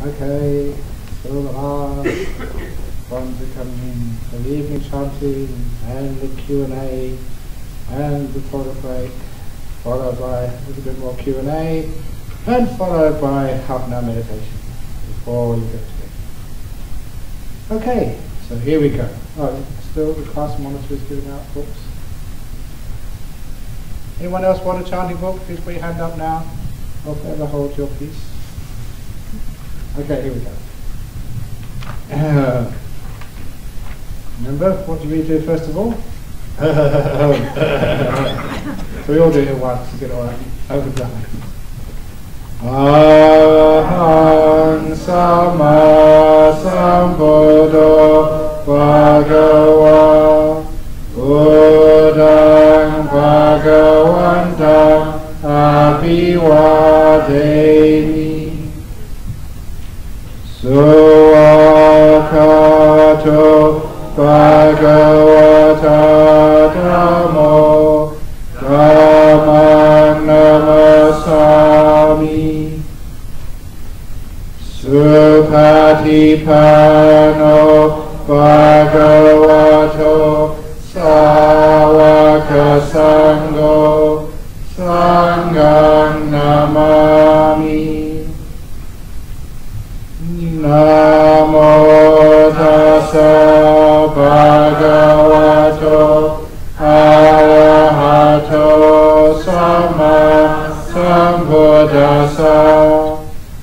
Okay, so the last ones are coming in. So the evening chanting and the Q&A and the toilet break, followed by a little bit more Q&A and followed by half an hour meditation before you go to bed. Okay, so here we go. Oh, still the class monitor is giving out books. Anyone else want a chanting book? Please put your hand up now. Or forever hold your peace. Okay, here we go. Remember, what do we do first of all? So we all do it at once to get it all overdone. Aham Sama Sambuddho Bhagava Buddhaṃ Bhagavantaṃ Abhivademi Suvakato Bhagavata Dhammo Dhammam Namasami Supatipanno Bhagavato Sāvaka Sangho Sangham Namami Namo Tassa Bhagavato Arahato Sama Sambuddhassa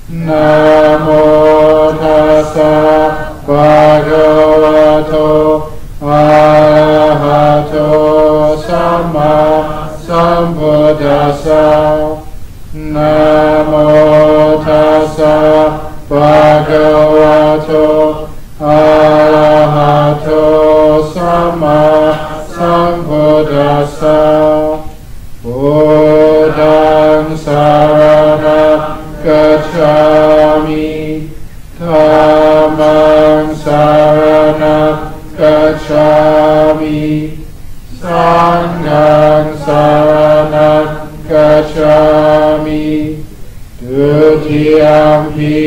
Namo Tassa Bhagavato Arahato Sama Sambuddhassa Namo Tassa Bhagavato Arahato Sama Sambuddhassa Buddhaṃ Saranam Gacchami Dhammam Saranam Gacchami Sangham Saranam Gacchami Dutiyampi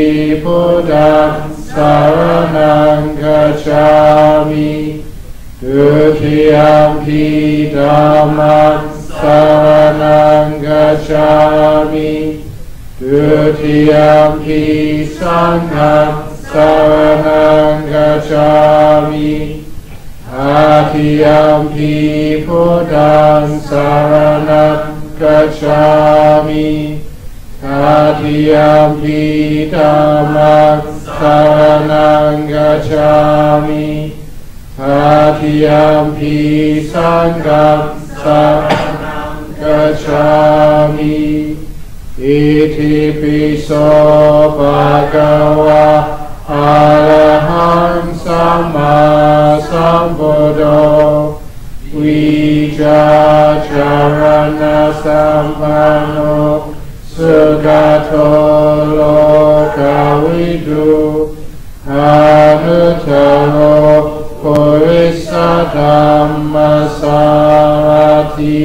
Buddhaṃ Saranam Gacchami Dutiyampi Dhammam Saranam Gacchami Dutiyampi Sangham Saranam Gacchami Tatiyampi Buddhaṃ Saranam Gacchami Tatiyampi Dhammam Saranam Gacchami Tatiyampi Sangham Saranam Gacchami Iti piso Bhagava Araham Sama Sambuddho Vijacharana Sampanno Sugato Lokavidu Anuttaro Purissa Dhammasarati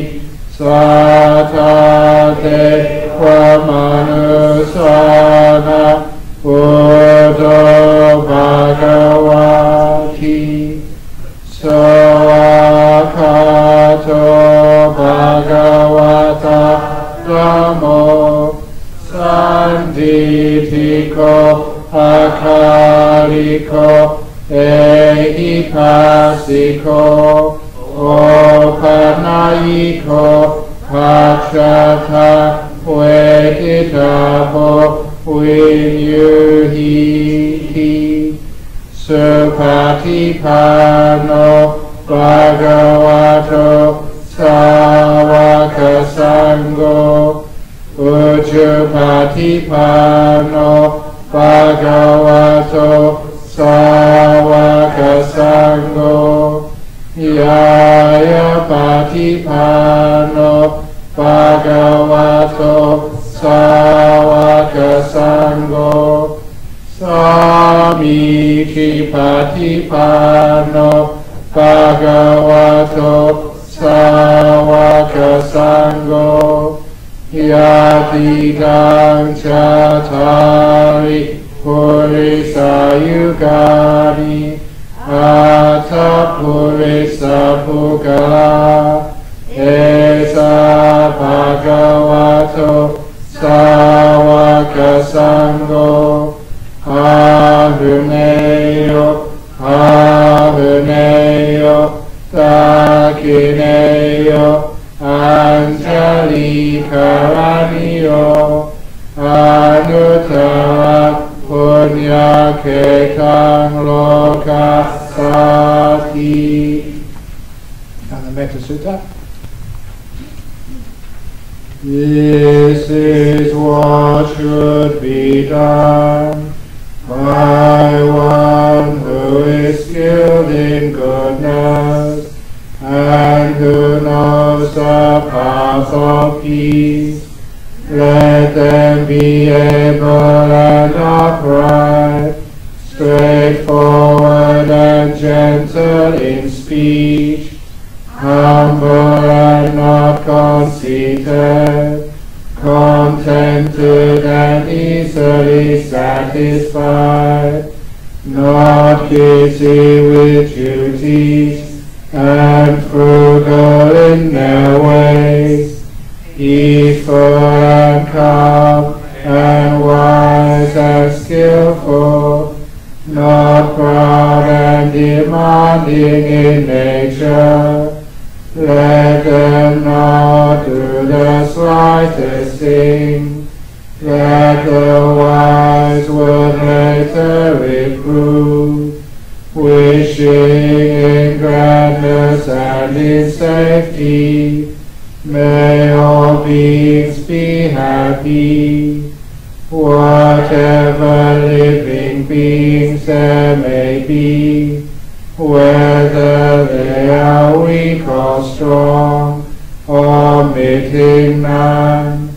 Satate Vamanusana Buddho Bhagavati Sāvakato Bhagavata Dhammo Sanditiko Akaliko Ehipasiko Opanayiko Pachata Veditapo Vinyuhiti Supatipanno Bhagavato Sāvaka Sangho Ujjupatipanno Bhagavato Sāvaka Sangho Yayapatipanno Bhagavato Sāvaka Sangho Samikipatipanno Bhagavato Sāvaka Sangho Yatidang Chatari Sango Ahuneyo Ahuneyo Dakineyo Anjali Karaniyo Anuttara Punya Ketang Lokasati. And the Metta Sutta. This is what should be done by one who is skilled in goodness and who knows the path of peace. Let them be able and upright, straightforward and gentle in speech, humble and not conceited, contented and easily satisfied, not busy with duties, and frugal in their ways, peaceful and calm, and wise and skillful, not proud and demanding in nature. Let them not do the slightest thing that the wise would later reprove, wishing in gladness and in safety. May all beings be happy. Whatever living beings there may be, whether they are weak or strong, omitting none,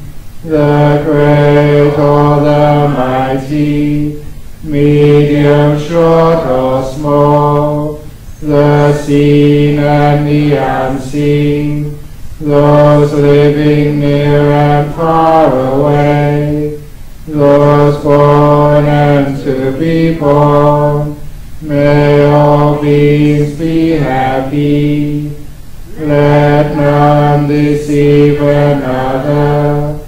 the great or the mighty, medium, short or small, the seen and the unseen, those living near and far away, those born and to be born, may all beings be happy. Let none deceive another,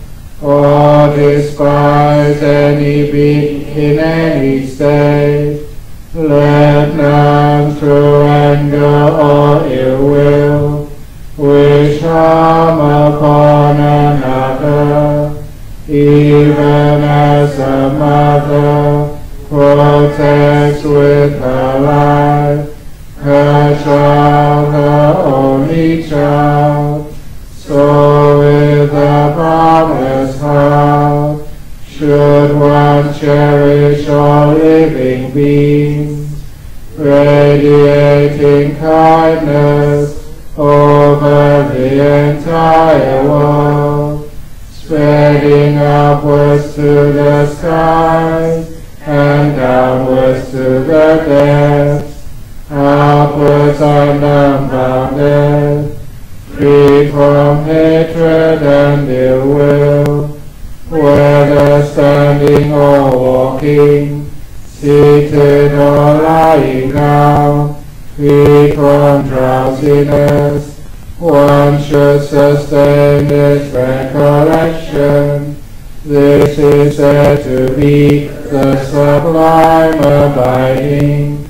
or despise any being in any state. Let none through anger or ill will wish harm upon another, even as a mother protects with her life her child, her only child, so with a boundless heart should one cherish all living beings, radiating kindness over the entire world, spreading upwards to the sky and downwards to the depths, upwards and unbounded, free from hatred and ill will, whether standing or walking, seated or lying down, free from drowsiness. One should sustain this recollection. This is said to be the sublime abiding,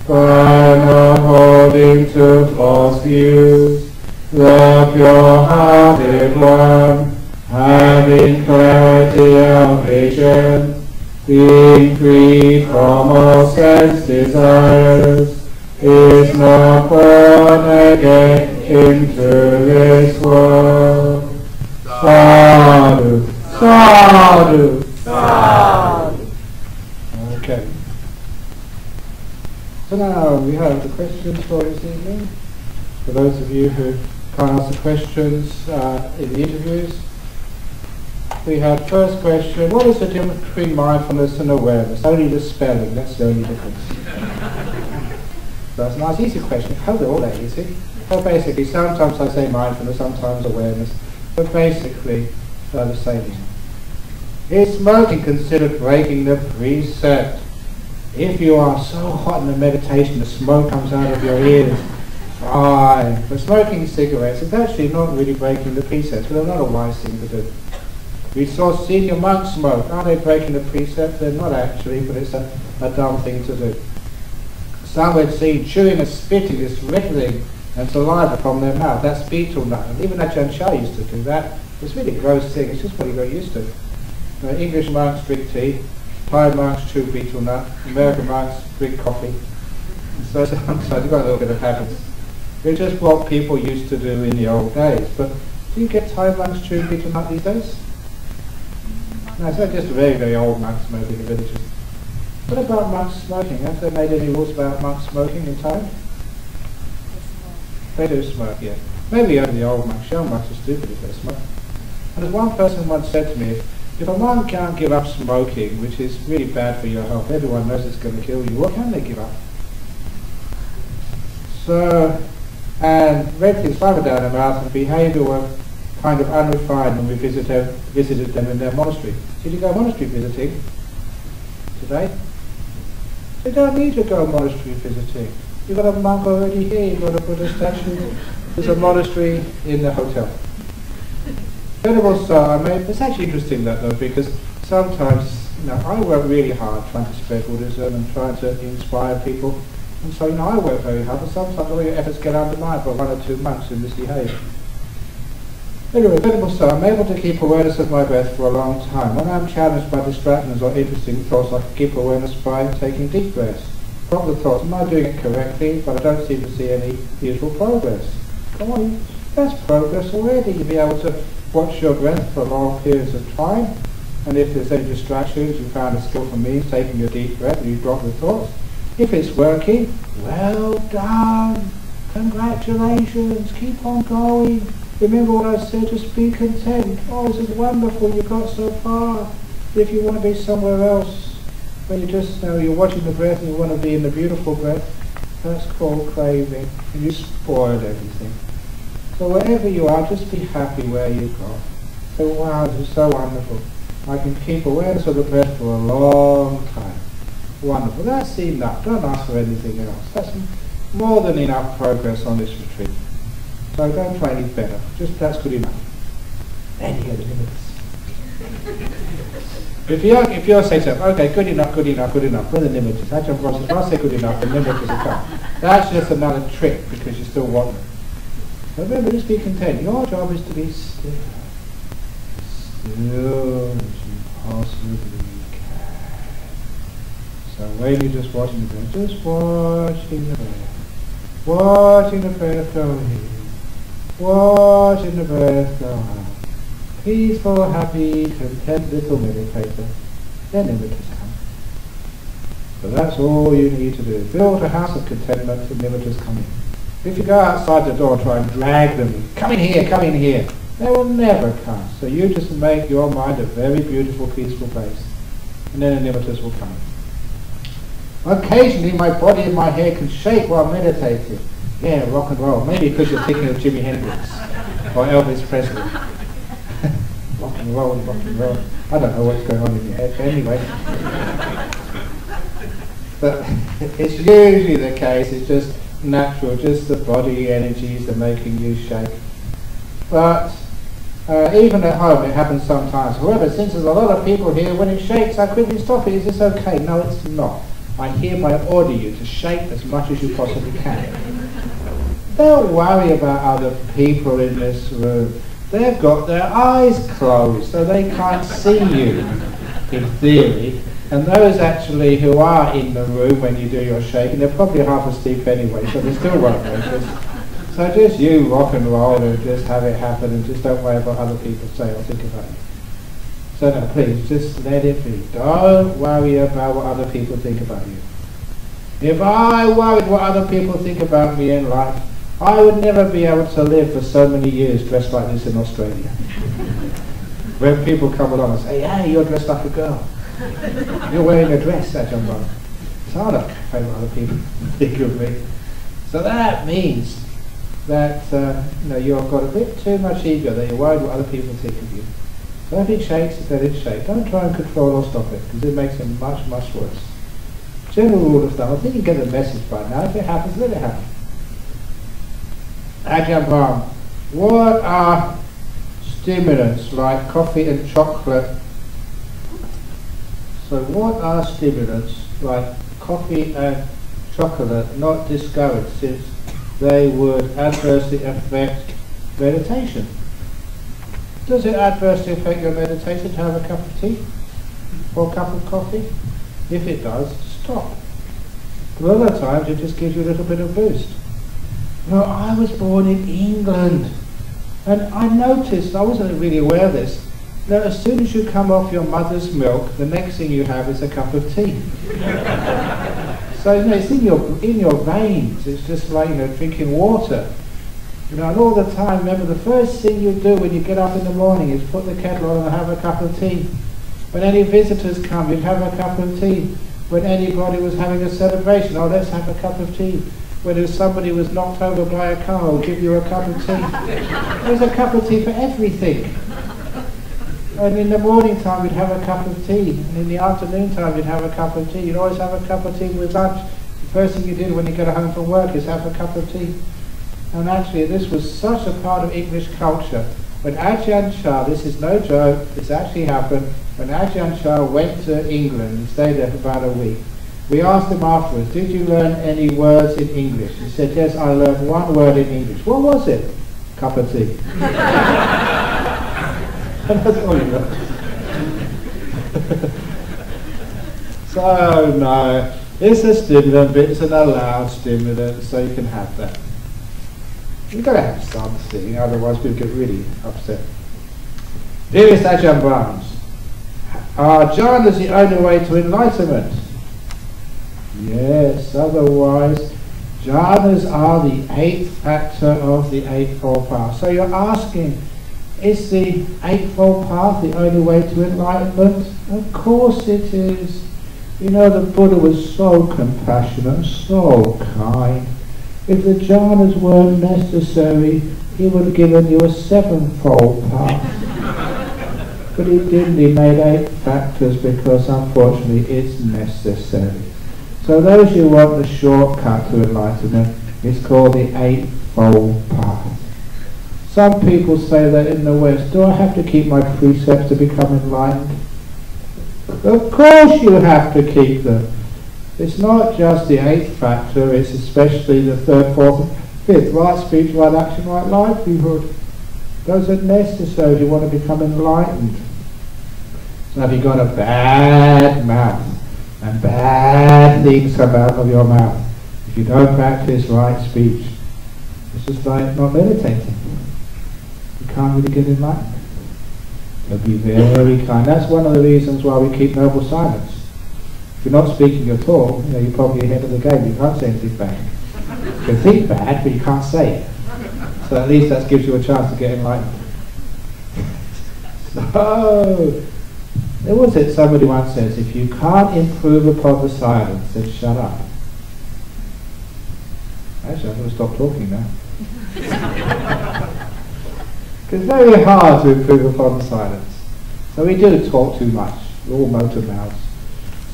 by not holding to false views, the pure-hearted one, having clarity of vision, being free from all sense desires, is not born again into this world. Sadhu, sadhu, sadhu. Okay. So now we have the questions for this evening. For those of you who can't ask the questions in the interviews, we have first question: what is the difference between mindfulness and awareness? Only the spelling, that's the only difference. That's a nice easy question. How they're all that easy. Well, basically, sometimes I say mindfulness, sometimes awareness, but basically they're the same. Is smoking considered breaking the precept? If you are so hot in the meditation, the smoke comes out of your ears, fine. But smoking cigarettes is actually not really breaking the precepts, but they're not a wise thing to do. We saw senior monks smoke. Are they breaking the precept? They're not actually, but it's a dumb thing to do. Some we'd seen chewing and spitting, this wriggling and saliva from their mouth. That's betel nut. And even Ajahn Chah used to do that. It's really a gross thing. It's just what you got used to. English monks drink tea. Thai monks chew betel nut. American monks drink coffee. And so sometimes you've got a little bit of habits. It's just what people used to do in the old days. But do you get Thai monks chewing betel nut these days? No, it's not just very, very old monks smoking in the villages. What about monks smoking? Have they made any rules about monks smoking in Thailand? They do smoke, yeah. Maybe only the old monks. Young monks are stupid if they smoke. And as one person once said to me, if a monk can't give up smoking, which is really bad for your health, everyone knows it's going to kill you, what can they give up? So, and read things further down their mouth, and behaviour were kind of unrefined when we visited them in their monastery. Did you go monastery visiting today? You don't need to go monastery visiting. You've got a monk already here, you've got a Buddha statue. There's a monastery in the hotel. It's actually interesting that though, because sometimes, I work really hard trying to spread Buddhism and trying to inspire people. And so, I work very hard, but sometimes all your efforts get undermined by one or two monks who misbehave. Anyway, Venerable Sir, I'm able to keep awareness of my breath for a long time. When I'm challenged by distractions or interesting thoughts, I can keep awareness by taking deep breaths. Stop the thoughts. Am I doing it correctly? But I don't seem to see any useful progress. Come on, that's progress already. You'll be able to watch your breath for long periods of time. And if there's any distractions, you found a skillful means, taking a deep breath, and you drop the thoughts. If it's working, well done. Congratulations. Keep on going. Remember what I said, just be content. Oh, this is wonderful, you got so far. If you want to be somewhere else, when you just you're watching the breath and you want to be in the beautiful breath, that's called craving, and you spoiled everything. So wherever you are, just be happy where you go. So wow, this is so wonderful. I can keep awareness of the breath for a long time. Wonderful, that's enough, don't ask for anything else. That's more than enough progress on this retreat. So don't try any better, just that's good enough. Then you get the limits. If you're saying, okay, good enough, where are the limiters? Ajahn Brahm says, if I say good enough, the limiters will come. That's just another trick because you still want them. So remember, just be content. Your job is to be still. Still as you possibly can. So when you're just watching the breath, just watching the breath. Watching the breath go in. Watching the breath go out. Peaceful, happy, content little meditator. Then limiters come. So that's all you need to do. Build a house of contentment and limiters come in. If you go outside the door and try and drag them in, come in here, they will never come. So you just make your mind a very beautiful, peaceful place. And then the limiters will come. Occasionally my body and my hair can shake while meditating. Yeah, rock and roll. Maybe because you're thinking of Jimi Hendrix or Elvis Presley. Rock and roll. I don't know what's going on in your head, but anyway. But it's usually the case, it's just natural, just the body energies are making you shake. But even at home it happens sometimes. However, since there's a lot of people here, when it shakes I quickly stop it. Is this okay? No, it's not. I hereby order you to shake as much as you possibly can. Don't worry about other people in this room. They've got their eyes closed, so they can't see you, in theory. And those actually who are in the room when you do your shaking, they're probably half asleep anyway, so they still won't notice. So just you rock and roll and just have it happen and just don't worry about other people say or think about you. So no, please, just let it be. Don't worry about what other people think about you. If I worried what other people think about me in life, I would never be able to live for so many years dressed like this in Australia. When people come along and say, hey, you're dressed like a girl. You're wearing a dress, Ajahn Brahm. So I don't care what other people think of me. So that means that you've got a bit too much ego, that you're worried what other people think of you. So if it shakes, let it shake. Don't try and control or stop it, because it makes it much, much worse. General rule of thumb, I think you get the message by now. If it happens, let it happen. Ajahn Brahm, what are stimulants like coffee and chocolate. So what are stimulants like coffee and chocolate not discovered, since they would adversely affect meditation? Does it adversely affect your meditation to have a cup of tea or a cup of coffee? If it does, stop. But other times it just gives you a little bit of boost. You know, I was born in England, and I noticed, I wasn't really aware of this, that as soon as you come off your mother's milk, the next thing you have is a cup of tea. So you know, it's in your veins. It's just like, you know, drinking water. You know, and all the time, remember, the first thing you do when you get up in the morning is put the kettle on and have a cup of tea. When any visitors come, you'd have a cup of tea. When anybody was having a celebration, oh, let's have a cup of tea. When somebody was knocked over by a car, I'll give you a cup of tea. There's a cup of tea for everything. And in the morning time, you'd have a cup of tea. And in the afternoon time, you'd have a cup of tea. You'd always have a cup of tea with lunch. The first thing you did when you get home from work is have a cup of tea. And actually, this was such a part of English culture. When Ajahn Chah, this is no joke, this actually happened, when Ajahn Chah went to England and stayed there for about a week, we asked him afterwards, did you learn any words in English? He said, yes, I learned one word in English. What was it? Cup of tea. And that's all you got. So, no, it's a stimulant, but it's an allowed stimulant, so you can have that. You've got to have something, otherwise people get really upset. Dearest Ajahn Brahms, are jhanas the only way to enlightenment? Yes, otherwise jhanas are the eighth factor of the Eightfold Path. So you're asking, is the Eightfold Path the only way to enlightenment? Of course it is. You know, the Buddha was so compassionate, so kind. If the jhanas weren't necessary, he would have given you a sevenfold path. But he didn't, he made 8 factors because unfortunately it's necessary. So those who want the shortcut to enlightenment, it's called the Eightfold Path. Some people say that in the West, do I have to keep my precepts to become enlightened? Of course you have to keep them. It's not just the 8th factor, it's especially the 3rd, 4th, 5th, right speech, right action, right livelihood. Those are necessary if you want to become enlightened. So if you've got a bad mouth, and bad things come out of your mouth, if you don't practice right speech, it's just like not meditating. You can't really get enlightened. So be very kind. That's one of the reasons why we keep noble silence. If you're not speaking at all, you know, you're probably ahead of the game. You can't say anything bad. You can think bad, but you can't say it. So at least that gives you a chance to get enlightened. So, there was it, somebody once says, if you can't improve upon the silence, then shut up. Actually, I'm going to stop talking now. Because it's very hard to improve upon the silence. So we do talk too much. We're all motor mouths.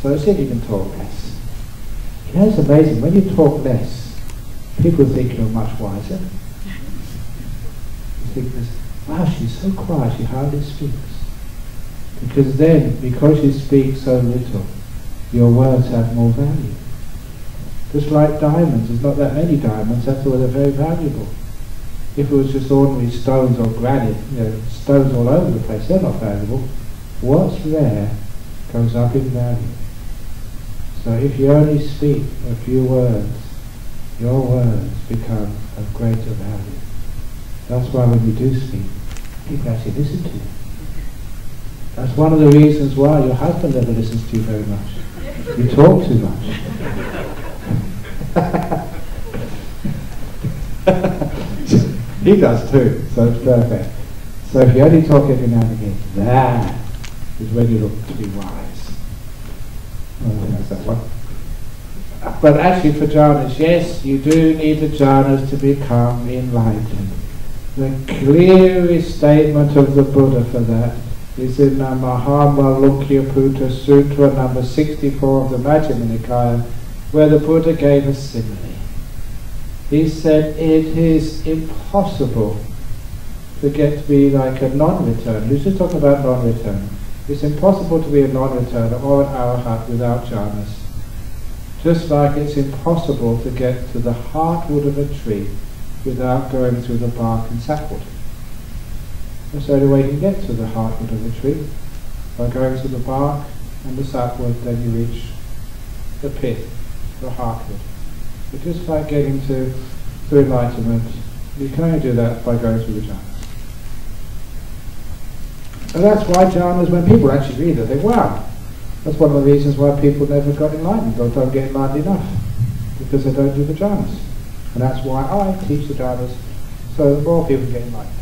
So see if you can talk less. You know, it's amazing, when you talk less, people think you're much wiser. You think this, wow, she's so quiet, she hardly speaks. Because then, because you speak so little, your words have more value. Just like diamonds, there's not that many diamonds, that's why they're very valuable. If it was just ordinary stones or granite, you know, stones all over the place, they're not valuable. What's rare goes up in value. So if you only speak a few words, your words become of greater value. That's why when you do speak, people actually listen to you. That's one of the reasons why your husband never listens to you very much. You talk too much. He does too, so it's perfect. So if you only talk every now and again, that is when you look to be wise. That's that one. But actually for jhanas, yes, you do need the jhanas to become enlightened. The clearest statement of the Buddha for that is in the Mahamalukya Sutra number 64 of the Majjhima Nikaya, where the Buddha gave a simile. He said, it is impossible to get to be like a non-return. Who's just talking about non-return? It's impossible to be a non-returner or an arahat without jhanas. Just like it's impossible to get to the heartwood of a tree without going through the bark and sapwood. That's the only way you can get to the heartwood of a tree. By going through the bark and the sapwood, then you reach the pith, the heartwood. But just like getting to enlightenment, you can only do that by going through the jhanas. And that's why jhanas, when people actually read it, they think, wow, that's one of the reasons why people never got enlightened or don't get enlightened enough, because they don't do the jhanas. And that's why I teach the jhanas, so that more people get enlightened.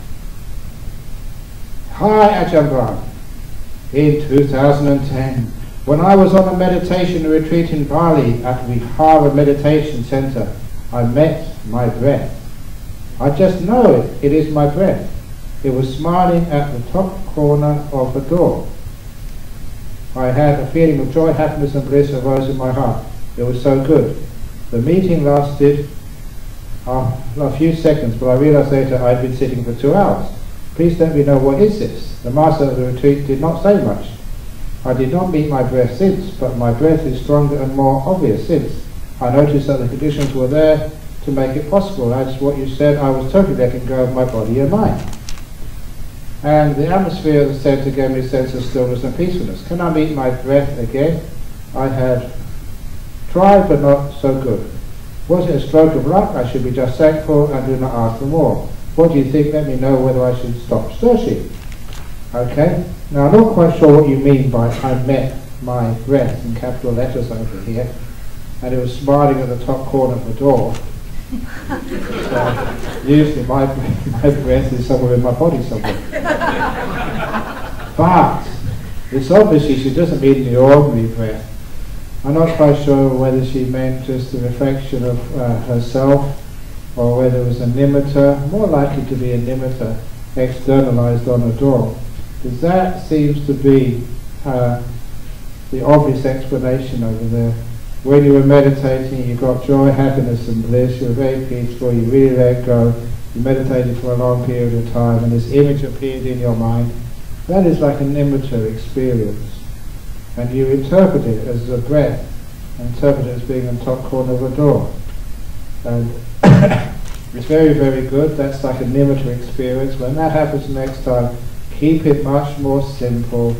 Hi Ajahn Brahm. In 2010, when I was on a meditation retreat in Bali at Vihara Meditation Center, I met my breath. I just know it, it is my breath. It was smiling at the top corner of the door. I had a feeling of joy, happiness and bliss arose in my heart. It was so good. The meeting lasted a few seconds, but I realized later I'd been sitting for 2 hours. Please let me know, what is this? The master of the retreat did not say much. I did not meet my breath since, but my breath is stronger and more obvious since. I noticed that the conditions were there to make it possible. As what you said, I was totally letting go of my body and mind. And the atmosphere of the center gave me a sense of stillness and peacefulness. Can I meet my breath again? I had tried, but not so good. Was it a stroke of luck? I should be just thankful and do not ask for more. What do you think? Let me know whether I should stop searching. Okay? Now I'm not quite sure what you mean by I met my breath in capital letters over here, and it was smiling at the top corner of the door. Usually my breath is somewhere in my body somewhere. But it's obviously she doesn't mean the ordinary breath. I'm not quite sure whether she meant just the reflection of herself, or whether it was a nimitta, more likely to be a nimitta externalized on a door. Because that seems to be the obvious explanation over there. When you were meditating, you got joy, happiness and bliss, you were very peaceful, you really let go, you meditated for a long period of time, and this image appeared in your mind. That is like a nimitta experience. And you interpret it as a breath, and interpret it as being on top corner of a door. And it's very, very good. That's like a nimitta experience. When that happens next time, keep it much more simple,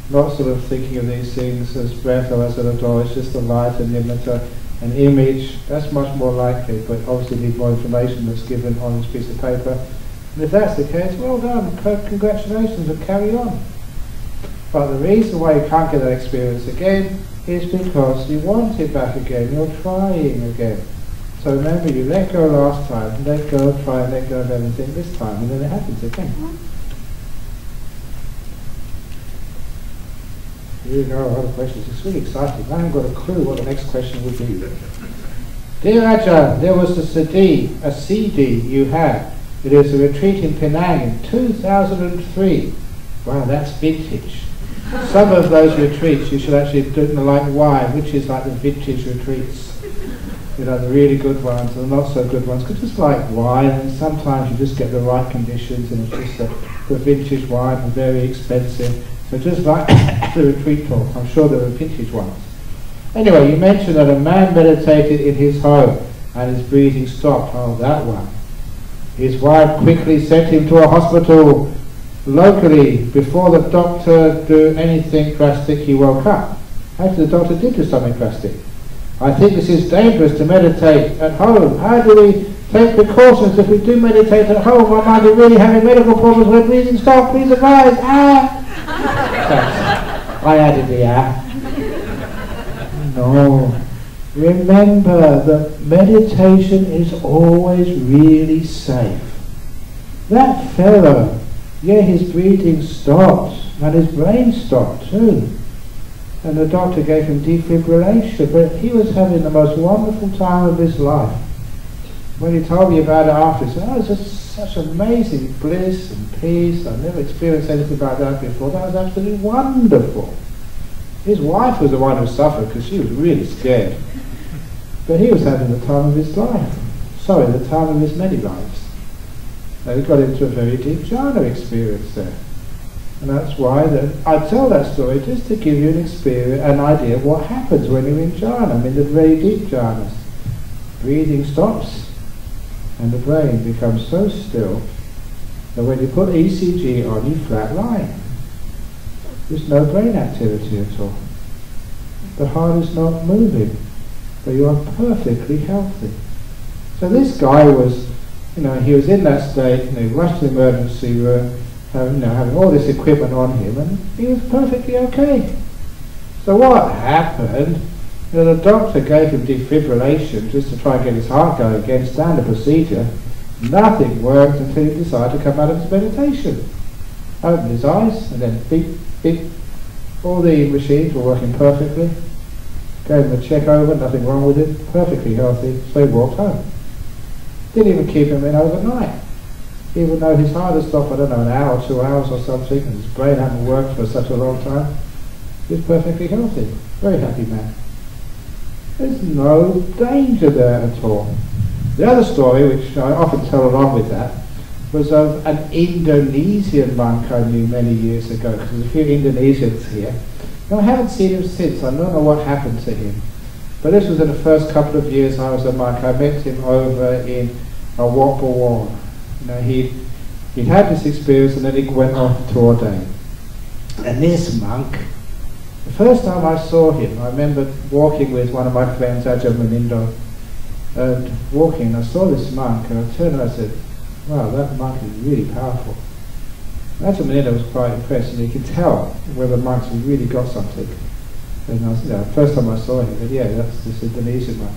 not sort of thinking of these things as breath or as a door. It's just a light, a nimitta, an image. That's much more likely, but obviously need more information that's given on this piece of paper. And if that's the case, well done, congratulations, and carry on. But the reason why you can't get that experience again is because you want it back again, you're trying again. So remember, you let go last time, let go, try and let go of everything this time, and then it happens again. Here we go, other questions. It's really exciting. I haven't got a clue what the next question would be. Dear Ajahn, there was a CD you had. It is a retreat in Penang in 2003. Wow, that's vintage. Some of those retreats you should actually do them like wine, which is like the vintage retreats. You know, the really good ones and the not so good ones. Because it's like wine, and sometimes you just get the right conditions, and it's just the vintage wine and very expensive. So just like the retreat talk, I'm sure there were vintage ones. Anyway, you mentioned that a man meditated in his home and his breathing stopped. Oh, that one. His wife quickly sent him to a hospital locally. Before the doctor do anything drastic, he woke up. Actually, the doctor did do something drastic. I think this is dangerous to meditate at home. How do we take precautions if we do meditate at home? I might be really having medical problems where breathing stopped. Please advise. I added the No. Remember that meditation is always really safe. That fellow, yeah, his breathing stopped and his brain stopped too. And the doctor gave him defibrillation, but he was having the most wonderful time of his life. When he told me about it after, he said, oh, it was just such amazing bliss and peace. I've never experienced anything like that before. That was absolutely wonderful. His wife was the one who suffered because she was really scared. But he was having the time of his life. Sorry, the time of his many lives. They got into a very deep jhana experience there. And that's why I tell that story just to give you an idea of what happens when you're in jhana. I mean, the very deep jhanas. Breathing stops and the brain becomes so still that when you put ECG on, you flat line. There's no brain activity at all. The heart is not moving, but you are perfectly healthy. So this guy was, he was in that state, he rushed to the emergency room, having all this equipment on him, and he was perfectly okay. So what happened? The doctor gave him defibrillation just to try and get his heart going again, standard procedure. Nothing worked until he decided to come out of his meditation. Opened his eyes, and then beep, beep. All the machines were working perfectly. Gave him a check over, nothing wrong with it, perfectly healthy, so he walked home. Didn't even keep him in overnight. Even though his heart had stopped, I don't know, an hour, 2 hours or something, and his brain hadn't worked for such a long time, he was perfectly healthy. Very happy man. There's no danger there at all. The other story, which I often tell along with that, was of an Indonesian monk I knew many years ago, because there's a few Indonesians here. I haven't seen him since. I don't know what happened to him. But this was in the first couple of years I was a monk. I met him over in Wat Pah Wong. He'd had this experience and then he went off to ordain. And this monk, the first time I saw him, I remember walking with one of my friends, Ajahn Brahm, and walking, I saw this monk and I turned and I said, wow, that monk is really powerful. Ajahn Brahm was quite impressed, and you could tell whether monks had really got something. And I was, first time I saw him, I said, yeah, that's this Indonesian monk.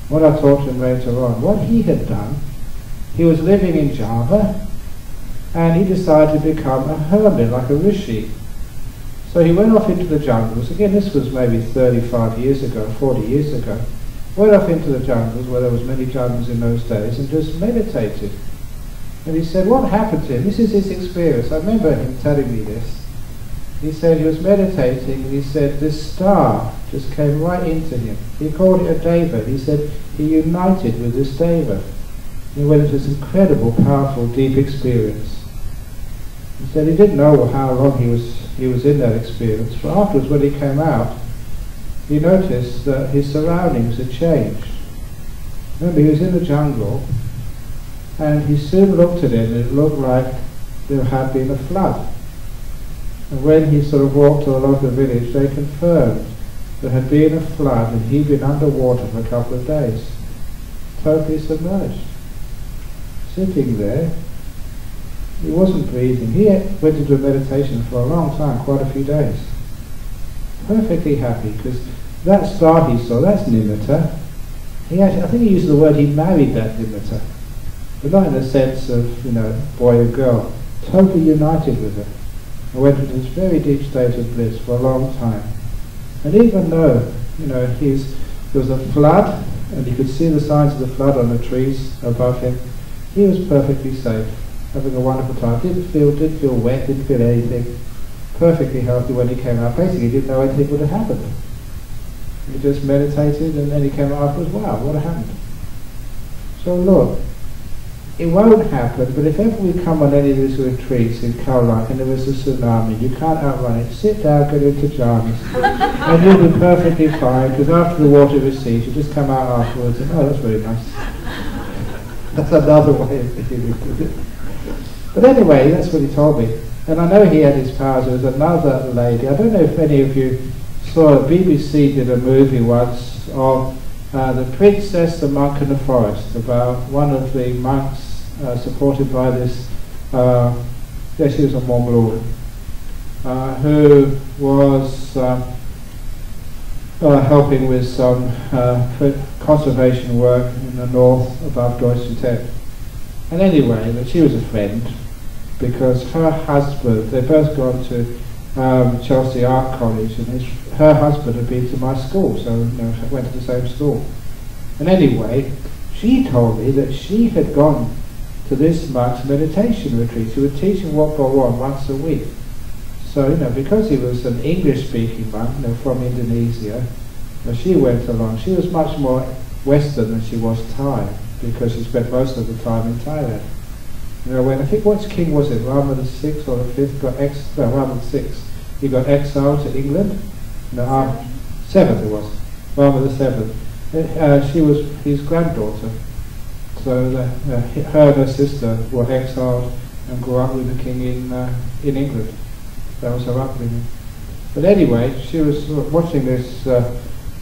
When I talked to him later on, what he had done, he was living in Java, and he decided to become a hermit, like a rishi. So he went off into the jungles. Again, this was maybe 35 years ago, 40 years ago. Went off into the jungles, where there was many jungles in those days, and just meditated. And he said, what happened to him? This is his experience. I remember him telling me this. He said he was meditating, and he said this star just came right into him. He called it a deva. He said he united with this deva. He went into this incredible, powerful, deep experience. He said he didn't know how long he was in that experience, but afterwards when he came out, he noticed that his surroundings had changed. Remember, he was in the jungle, and he soon looked at it, and it looked like there had been a flood. And when he sort of walked along the village, they confirmed there had been a flood, and he'd been underwater for a couple of days, totally submerged. Sitting there, he wasn't breathing. He went into a meditation for a long time, quite a few days. Perfectly happy, because that star he saw, that's nimitta. I think he used the word, he married that nimitta. But not in the sense of, boy or girl. Totally united with her. And went into this very deep state of bliss for a long time. And even though, there was a flood, and you could see the signs of the flood on the trees above him, he was perfectly safe, having a wonderful time. Didn't feel wet, didn't feel anything. Perfectly healthy when he came out. Basically, he didn't know anything would have happened. He just meditated, and then he came out afterwards, wow, what happened? So look, it won't happen, but if ever we come on any of these retreats in Khao Lak and there is a tsunami, you can't outrun it. Sit down, get into jhanas, and you'll be perfectly fine, because after the water recedes, you just come out afterwards and, oh, that's very nice. That's another way of dealing with it. But anyway, that's what he told me. And I know he had his powers. There was another lady, I don't know if any of you saw, BBC did a movie once of The Princess, the Monk and the Forest, about one of the monks supported by this, she was a Mong Lord, who was helping with some conservation work in the north above Doi Sutet. And anyway, that she was a friend, because her husband, they'd both gone to Chelsea Art College, and her husband had been to my school, so went to the same school. And anyway, she told me that she had gone to this monk's meditation retreat. He was teaching Wat Pah Wong once a week. So, because he was an English-speaking monk, from Indonesia, she went along. She was much more Western than she was Thai, because she spent most of the time in Thailand. You know, when I think which king was it, Rama the sixth or the fifth, Rama the sixth, he got exiled to England. No, seventh it was, Rama the seventh. She was his granddaughter. So her and her sister were exiled and grew up with the king in England. That was her upbringing. But anyway, she was watching this,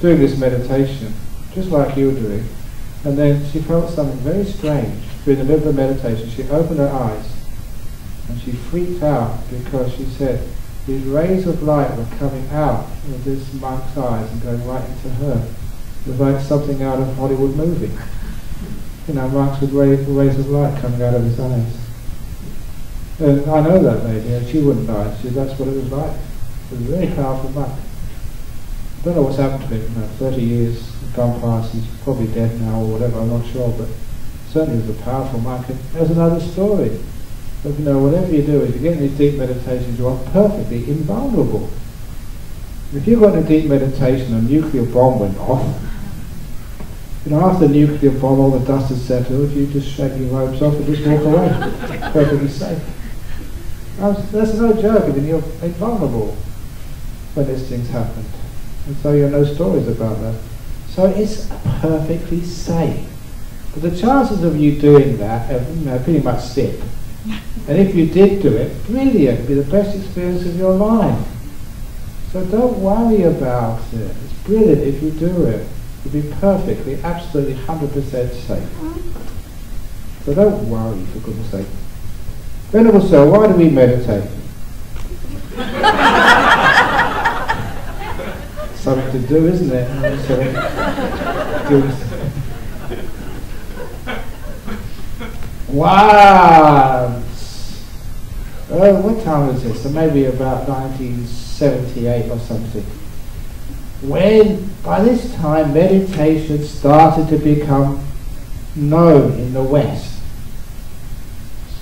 doing this meditation, just like you were doing, and then she felt something very strange. During the middle of the meditation, she opened her eyes, and she freaked out because she said these rays of light were coming out of this monk's eyes and going right into her. It was like something out of a Hollywood movie. You know, monks with rays of light coming out of his eyes. And I know that lady, and she wouldn't lie. She said that's what it was like. It was a very powerful monk. I don't know what's happened to him. 30 years have gone past. He's probably dead now or whatever. I'm not sure, but certainly he was a powerful monk. And there's another story. But you know, whatever you do, if you get in these deep meditations, you are perfectly invulnerable. If you got in a deep meditation, a nuclear bomb went off. You know, after the nuclear bomb, all the dust has settled, you just shake your robes off and just walk away. Perfectly safe. That's no joke. I mean, you're invulnerable when these things happen. And so you know stories about that. So it's perfectly safe. But the chances of you doing that are pretty much sick. And if you did do it, brilliant. It'd be the best experience of your life. So don't worry about it. It's brilliant if you do it. You'll be perfectly, absolutely 100% safe. So don't worry, for goodness sake. Venerable Sir, why do we meditate? Something to do, isn't it? Once, what time was this? So maybe about 1978 or something. When, by this time, meditation started to become known in the West.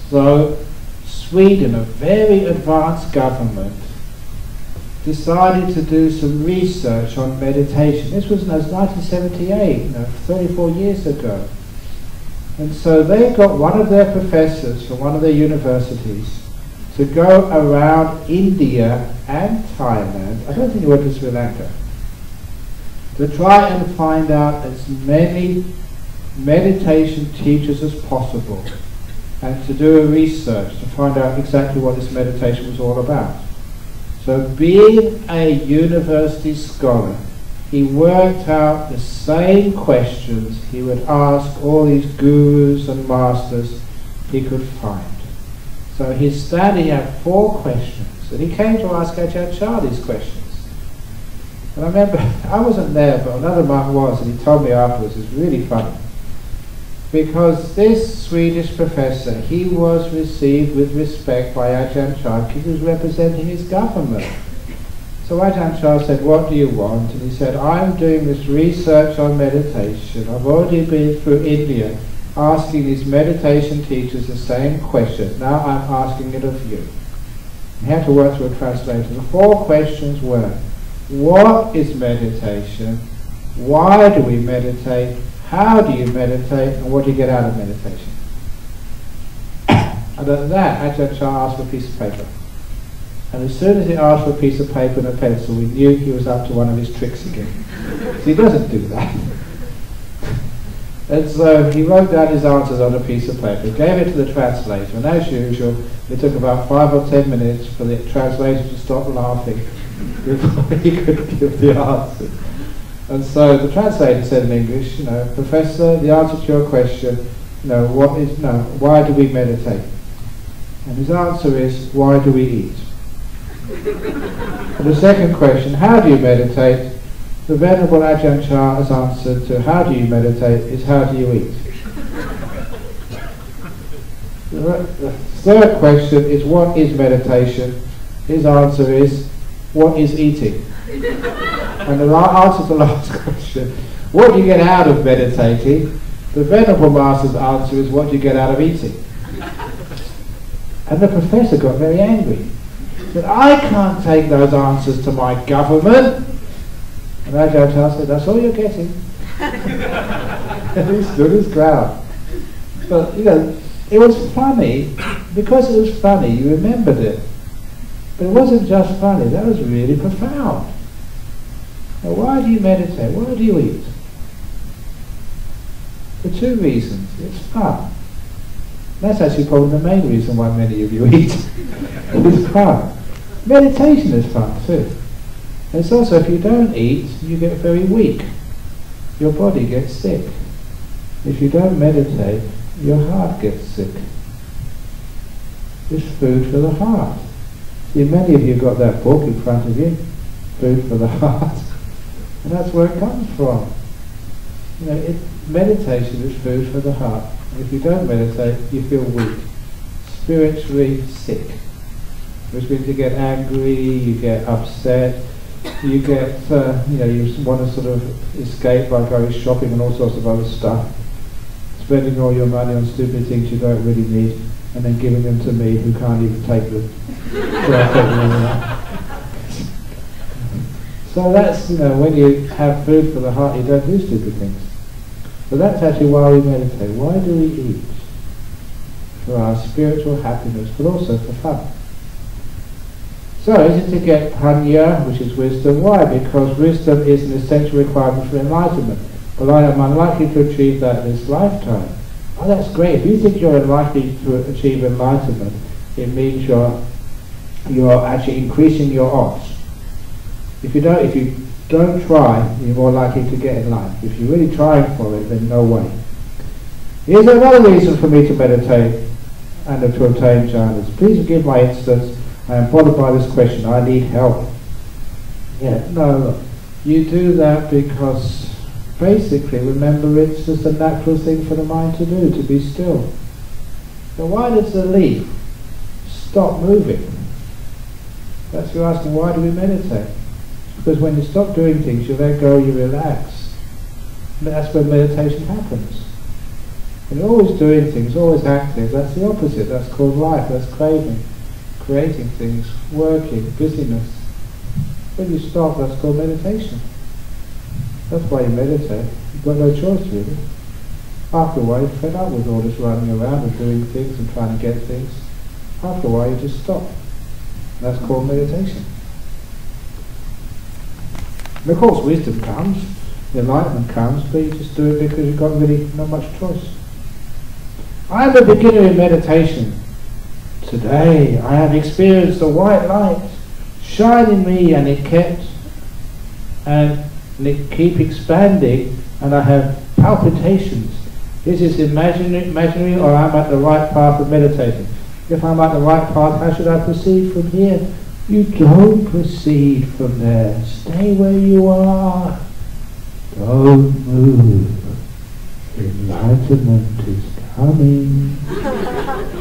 So, Sweden, a very advanced government, decided to do some research on meditation. This was 1978, 34 years ago. And so they got one of their professors from one of their universities to go around India and Thailand, I don't think he went to Sri Lanka, to try and find out as many meditation teachers as possible and to do a research to find out exactly what this meditation was all about. So being a university scholar, he worked out the same questions he would ask all these gurus and masters he could find. So his study had 4 questions, and he came to ask Ajahn Chah these questions. And I remember, I wasn't there, but another monk was, and he told me afterwards. It's really funny. Because this Swedish professor, he was received with respect by Ajahn Chah because he was representing his government. So Ajahn Chah said, what do you want? And he said, I'm doing this research on meditation. I've already been through India asking these meditation teachers the same question. Now I'm asking it of you. He had to work through a translator. The 4 questions were, what is meditation? Why do we meditate? How do you meditate? And what do you get out of meditation? And at that, Ajahn Chah asked for a piece of paper. And as soon as he asked for a piece of paper and a pencil, we knew he was up to one of his tricks again. So he doesn't do that. And so he wrote down his answers on a piece of paper, gave it to the translator, and as usual, it took about 5 or 10 minutes for the translator to stop laughing before he could give the answer. And so the translator said in English, Professor, the answer to your question, why do we meditate? And his answer is, why do we eat? And the second question, how do you meditate? The Venerable Ajahn Chah's answer to how do you meditate is how do you eat? The third question is what is meditation? His answer is what is eating? And the answer to the last question, what do you get out of meditating? The Venerable Master's answer is what do you get out of eating? And the professor got very angry. He said, I can't take those answers to my government. And Ajahn Chah said, that's all you're getting. And he stood his ground. But, It was funny. Because it was funny, you remembered it. But it wasn't just funny, that was really profound. Now, why do you meditate? Why do you eat? For two reasons. It's fun. That's actually probably the main reason why many of you eat. It's fun. Meditation is fun too. And it's also, if you don't eat, you get very weak. Your body gets sick. If you don't meditate, your heart gets sick. It's food for the heart. See, many of you got that book in front of you, Food for the Heart, and that's where it comes from. You know, meditation is food for the heart. If you don't meditate, you feel weak, spiritually sick, which means you get angry, you get upset, you get, you want to sort of escape by going shopping and all sorts of other stuff, spending all your money on stupid things you don't really need, and then giving them to me who can't even take them. So that's, when you have food for the heart, you don't do stupid things. But that's actually why we meditate. Why do we eat? For our spiritual happiness, but also for fun. So, is it to get panya, which is wisdom? Why? Because wisdom is an essential requirement for enlightenment. But I am unlikely to achieve that in this lifetime. Oh, that's great. If you think you're unlikely to achieve enlightenment, it means you're actually increasing your odds. If you don't try, you're more likely to get in life. If you're really trying for it, then no way. Here's another reason for me to meditate and to obtain jhanas. Please forgive my instance. I am bothered by this question. I need help. No. You do that because basically, remember, it's just a natural thing for the mind to do, to be still. So why does the leaf stop moving? That's you're asking, why do we meditate? Because when you stop doing things, you let go, you relax. And that's when meditation happens. When you're always doing things, always active, that's the opposite. That's called life, that's craving, creating things, working, busyness. When you stop, that's called meditation. That's why you meditate. You've got no choice really. After a while you're fed up with all this running around and doing things and trying to get things. After a while you just stop. That's called meditation. And of course wisdom comes, enlightenment comes, but you just do it because you've got really not much choice. I am a beginner in meditation. Today I have experienced a white light shine in me, and it kept keep expanding, and I have palpitations. Is this imaginary, or am I at the right path of meditating? If I'm at the right path, how should I proceed from here? You don't proceed from there. Stay where you are. Don't move. Enlightenment is coming.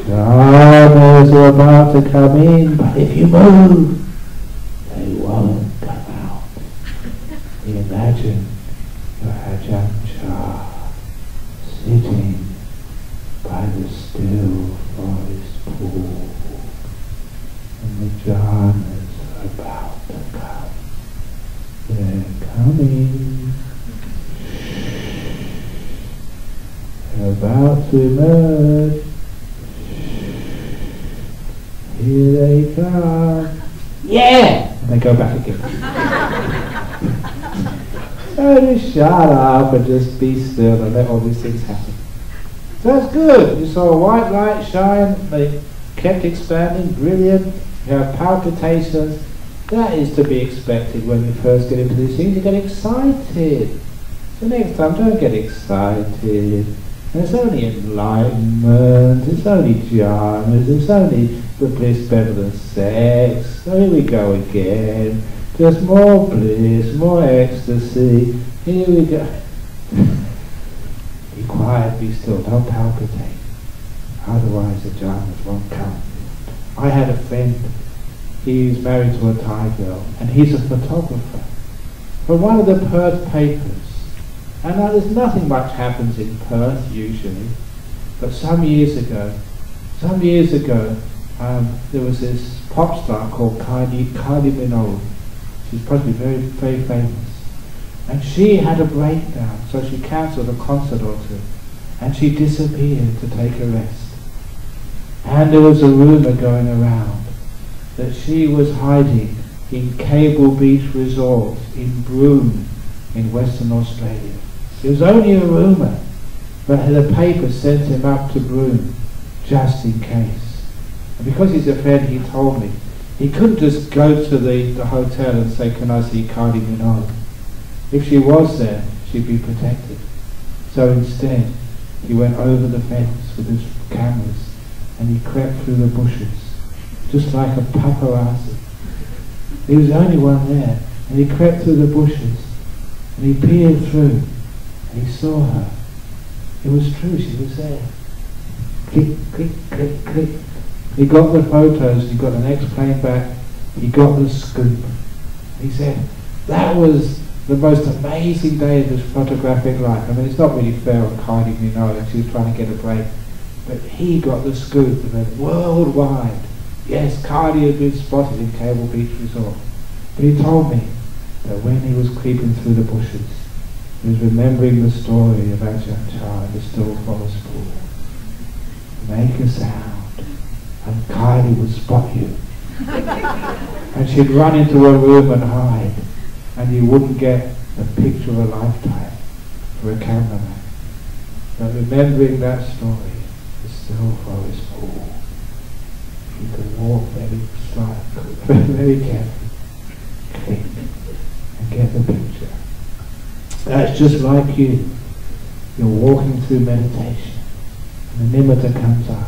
Jhanas are about to come in, but if you move, they won't come out. Imagine your Ajahn Brahm sitting by the still forest pool, and the jhanas are about to come. They're coming. They're about to emerge. Here they come. Yeah! And they go back again. So just shut up and just be still and let all these things happen. So that's good. You saw a white light shine, they kept expanding, brilliant, you have palpitations. That is to be expected when you first get into these things. You get excited. So next time, don't get excited. And it's only enlightenment, it's only jhanas, it's only the bliss better than sex. So here we go again. Just more bliss, more ecstasy. Here we go. Be quiet, be still, don't palpitate. Otherwise the jhanas won't come. I had a friend, he's married to a Thai girl, and he's a photographer. For one of the Perth papers, and now there's nothing much happens in Perth usually, but some years ago, there was this pop star called Kylie Minogue. She's probably very, very famous. And she had a breakdown, so she cancelled a concert or two. And she disappeared to take a rest. And there was a rumour going around that she was hiding in Cable Beach Resort in Broome in Western Australia. It was only a rumour, but the paper sent him up to Broome just in case. And because he's a friend, he told me he couldn't just go to the hotel and say, "Can I see Kylie Minogue?" If she was there, she'd be protected. So instead, he went over the fence with his cameras and he crept through the bushes, just like a paparazzi. He was the only one there, and he crept through the bushes and he peered through and he saw her. It was true, she was there. Click, click, click, click. He got the photos, he got the next plane back, he got the scoop. He said, that was the most amazing day of his photographic life. I mean, it's not really fair on Kylie Minogue, she was trying to get a break. But he got the scoop and went worldwide. Yes, Kylie had been spotted in Cable Beach Resort. But he told me that when he was creeping through the bushes, he was remembering the story of Ajahn Brahm in the still forest pool. Make a sound, and Kylie would spot you. And she'd run into a room and hide, and you wouldn't get a picture of a lifetime for a cameraman. But remembering that story, the still forest pool, you could walk very slowly, very carefully, click, and get the picture. That's just like you. You're walking through meditation, and the nimitta comes up.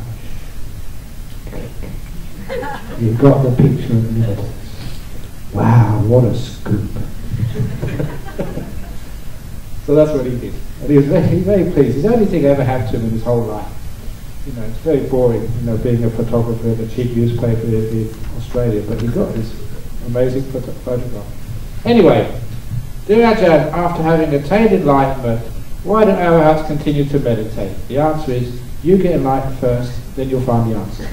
Click. You've got the picture of nimittas. Wow, what a scoop. So that's what he did. And he was very, very pleased. It's the only thing that ever happened to him in his whole life. You know, it's very boring, you know, being a photographer in a cheap newspaper in Australia, but he got this amazing photograph. Anyway, dear Ajahn, after having attained enlightenment, why do arahats continue to meditate? The answer is, you get enlightened first, then you'll find the answer.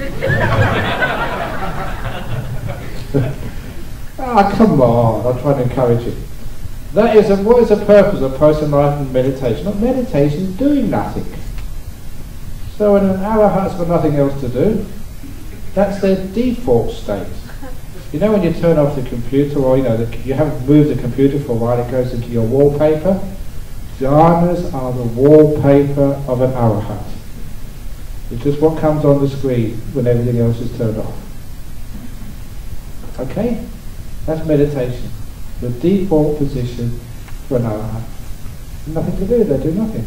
Ah, come on, I'm trying to encourage you. That is, what is the purpose of post-enlightenment meditation? Not meditation, doing nothing. So when an arahat's got nothing else to do, that's their default state. You know when you turn off the computer, or you know, you haven't moved the computer for a while, it goes into your wallpaper? Jhanas are the wallpaper of an arahat. It's just what comes on the screen when everything else is turned off. Okay? That's meditation. The default position for an arahat. Nothing to do, they do nothing.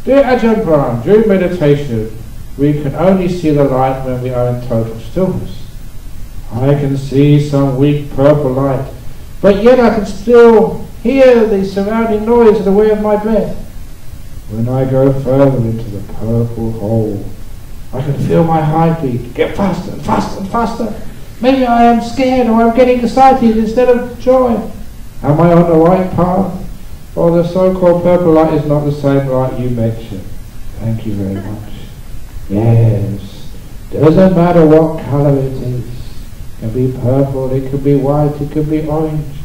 Dear Ajahn Brahm, during meditation, we can only see the light when we are in total stillness. I can see some weak purple light, but yet I can still hear the surrounding noise and aware of my breath. When I go further into the purple hole, I can feel my heartbeat get faster and faster and faster. Maybe I am scared, or I'm getting excited instead of joy. Am I on the right path? Or the so-called purple light is not the same light you mentioned? Thank you very much. Yes, doesn't matter what colour it is. It can be purple, it could be white, it could be orange.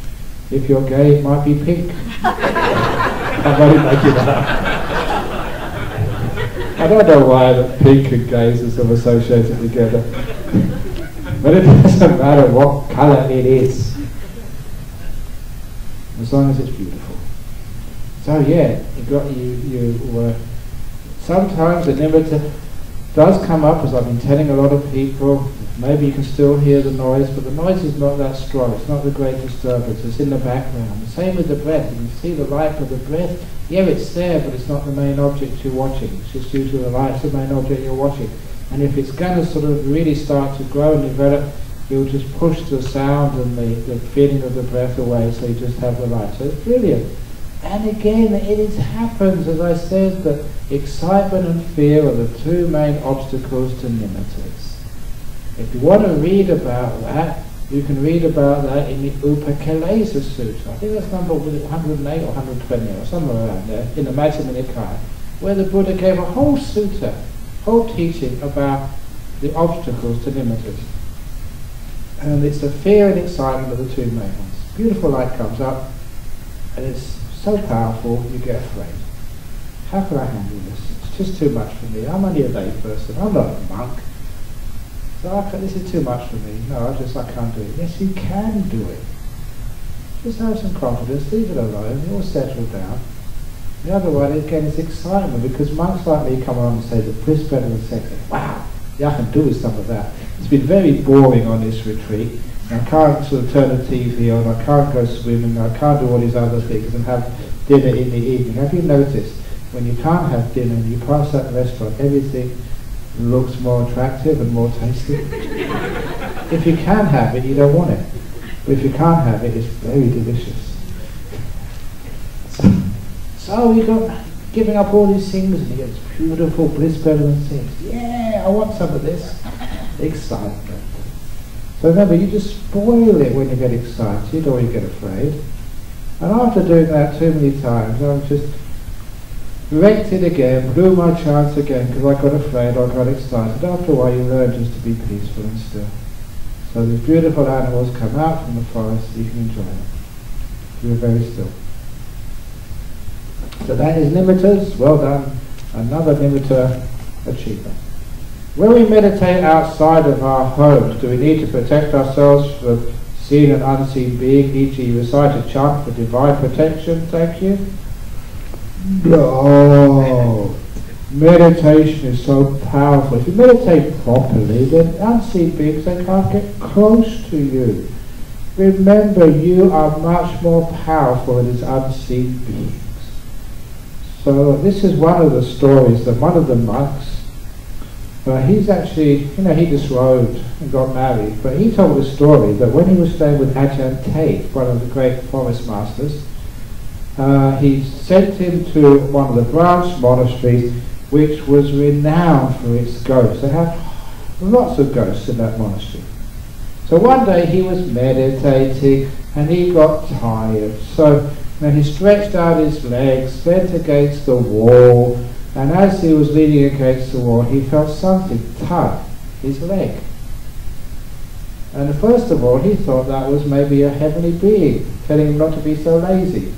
If you're gay, it might be pink. I'm only making that up. I don't know why that pink and gays are sort of associated together. But it doesn't matter what colour it is, as long as it's beautiful. So yeah, sometimes the nimitta does come up, as I've been telling a lot of people. Maybe you can still hear the noise, but the noise is not that strong. It's not the great disturbance. It's in the background. The same with the breath. You can see the light of the breath. Yeah, it's there, but it's not the main object you're watching. It's just usually the light's the main object you're watching. And if it's going to sort of really start to grow and develop, you'll just push the sound and the feeling of the breath away, so you just have the light. So it's brilliant. And again, it happens, as I said, that excitement and fear are the two main obstacles to nimittas. If you want to read about that, you can read about that in the Upakalesa Sutta. I think that's number 108 or 120 or somewhere around there, in the Majjhima Nikaya, where the Buddha gave a whole sutta, whole teaching about the obstacles to nimittas. And it's the fear and excitement are the two main ones. Beautiful light comes up, and it's so powerful you get afraid. How can I handle this? just too much for me. I'm only a lay person. I'm not a monk. So this is too much for me. No, I can't do it. Yes, you can do it. Just have some confidence, leave it alone, you'll settle down. The other one, again, is excitement, because monks like me come along and say, the bliss, better than sex. Wow, yeah, I can do with some of that. It's been very boring on this retreat. I can't sort of turn the TV on, I can't go swimming, I can't do all these other things and have dinner in the evening. Have you noticed, when you can't have dinner and you pass that restaurant, everything looks more attractive and more tasty? If you can have it, you don't want it. But if you can't have it, it's very delicious. So you got giving up all these things, and you get this beautiful bliss, better than sex. Yeah, I want some of this. Excitement. So remember, you just spoil it when you get excited or you get afraid. And after doing that too many times, I just wrecked it again, blew my chance again, because I got afraid, I got excited. After a while, you learn just to be peaceful and still. So these beautiful animals come out from the forest, you can enjoy them. You're very still. So that is nimittas. Well done. Another nimitta achievement. When we meditate outside of our homes, do we need to protect ourselves from seen and unseen being, e.g. recite a chant for divine protection? Thank you. No. Meditation is so powerful. If you meditate properly, then unseen beings, they can't get close to you. Remember, you are much more powerful than these unseen beings. So this is one of the stories that one of the monks, he's actually, he disrobed and got married, but he told a story that when he was staying with Ajahn Tate, one of the great forest masters, he sent him to one of the branch monasteries, which was renowned for its ghosts. They had lots of ghosts in that monastery. So one day he was meditating and he got tired. So he stretched out his legs, leant against the wall, and as he was leaning against the wall, he felt something tug his leg. And first of all, he thought that was maybe a heavenly being telling him not to be so lazy.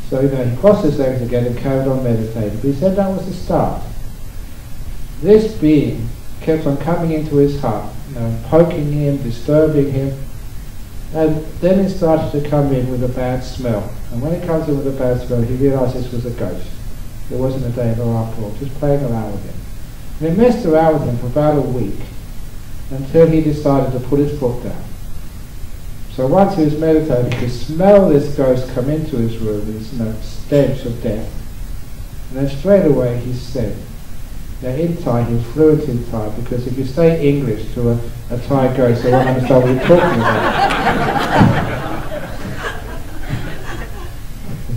So he crossed his legs again and carried on meditating. But he said that was the start. This being kept on coming into his hut, poking him, disturbing him, and then it started to come in with a bad smell. And when it comes in with a bad smell, he realised this was a ghost. It wasn't a devil after all, just playing around with him. And it messed around with him for about a week, until he decided to put his foot down. So once he was meditating, he could smell this ghost come into his room, this stench of death. And then straight away he said, now in Thai, he was fluent in Thai, because if you say English to a Thai ghost, they won't understand what you're talking about.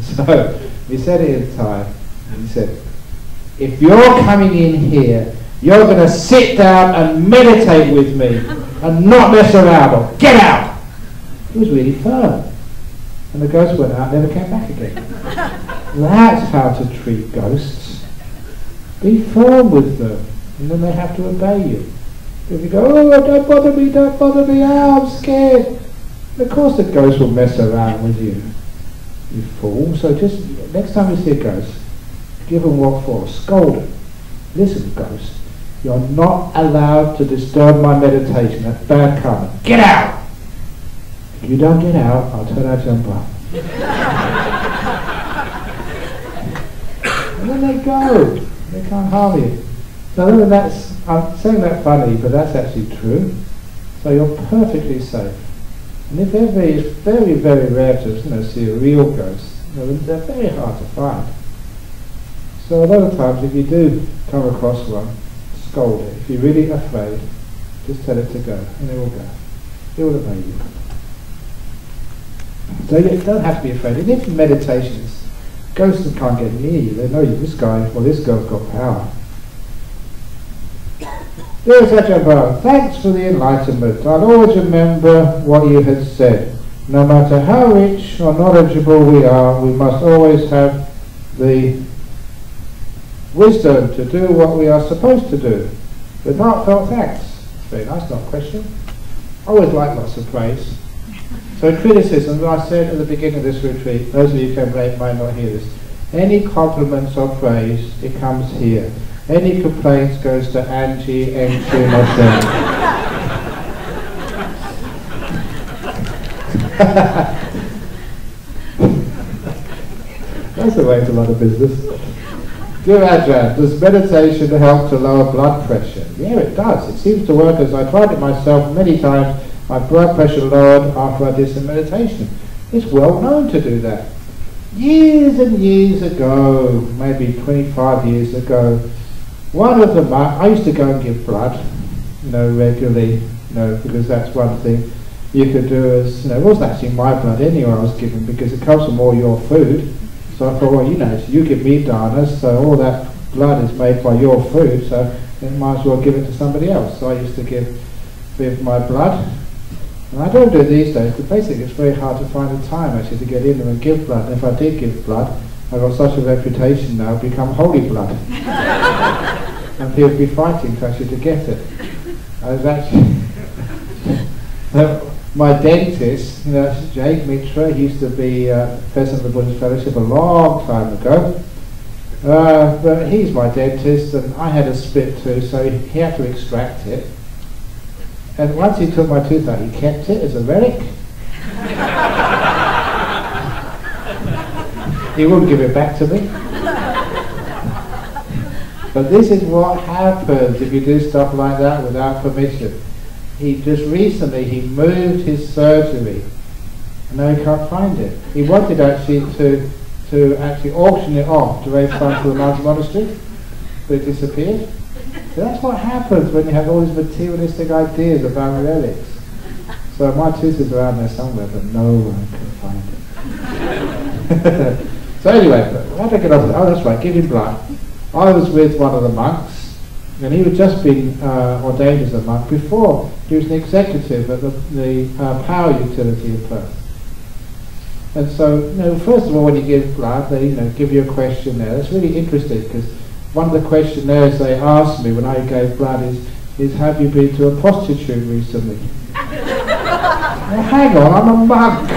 So he said it in Thai, and he said, if you're coming in here, you're going to sit down and meditate with me, and not mess around, or get out! He was really firm. And the ghost went out and never came back again. That's how to treat ghosts. Be firm with them, and then they have to obey you. If you go, oh, don't bother me, oh, I'm scared. And of course the ghost will mess around with you, you fool. So just, next time you see a ghost, give them what for, scold them. Listen, ghost, you're not allowed to disturb my meditation, that's bad karma. Get out! If you don't get out, I'll turn Ajahn Brahm. And then they go. They can't harm you. So that's, I'm saying that funny, but that's actually true. So you're perfectly safe. And if ever, it's very, very rare to see a real ghost. They're very hard to find. So a lot of times, if you do come across one, scold it. If you're really afraid, just tell it to go, and it will go. It will obey you. So you don't have to be afraid. And if in meditation, ghosts can't get near you. They know you. This guy or this girl's got power. Dear Ajahn Brahm, thanks for the enlightenment. I'll always remember what you had said. No matter how rich or knowledgeable we are, we must always have the wisdom to do what we are supposed to do. With heartfelt thanks. It's very nice, not a question. I always like lots of praise. So criticism, I said at the beginning of this retreat, those of you who came late might not hear this, Any compliments or praise, it comes here. Any complaints goes to Angie, Enchi, and myself. That's the way to run a business. Dear Ajahn, does meditation help to lower blood pressure? Yeah, it does. It seems to work, as I tried it myself many times. My blood pressure lowered after I did some meditation. It's well known to do that. Years and years ago, maybe 25 years ago, one of the monks, I used to go and give blood, regularly, because that's one thing you could do as, it wasn't actually my blood anyway I was giving, because it comes from all your food. So I thought, well, you give me dana, so all that blood is made by your food, so you might as well give it to somebody else. So I used to give my blood. And I don't do it these days, because basically it's very hard to find the time actually to get in there and give blood. And if I did give blood, I've got such a reputation now, I've become holy blood. And people would be fighting to get it. I was actually... my dentist, Jake Mitra, he used to be president of the Buddhist Fellowship a long time ago. But he's my dentist, and I had a split tooth, so he had to extract it. And once he took my tooth out, he kept it as a relic. He wouldn't give it back to me. But this is what happens if you do stuff like that without permission. He just recently, he moved his surgery, and now he can't find it. He wanted actually to actually auction it off to raise funds for the mountain monastery, but it disappeared. So that's what happens when you have all these materialistic ideas about relics. So my tooth is around there somewhere, but no one can find it. So anyway, how did I get off? Oh, that's right, giving blood. I was with one of the monks, and he had just been ordained as a monk before. He was an executive at the power utility in Perth. And so, first of all, when you give blood, they give you a questionnaire. That's really interesting, because one of the questionnaires they asked me when I gave blood is have you been to a prostitute recently? Well, hang on, I'm a monk!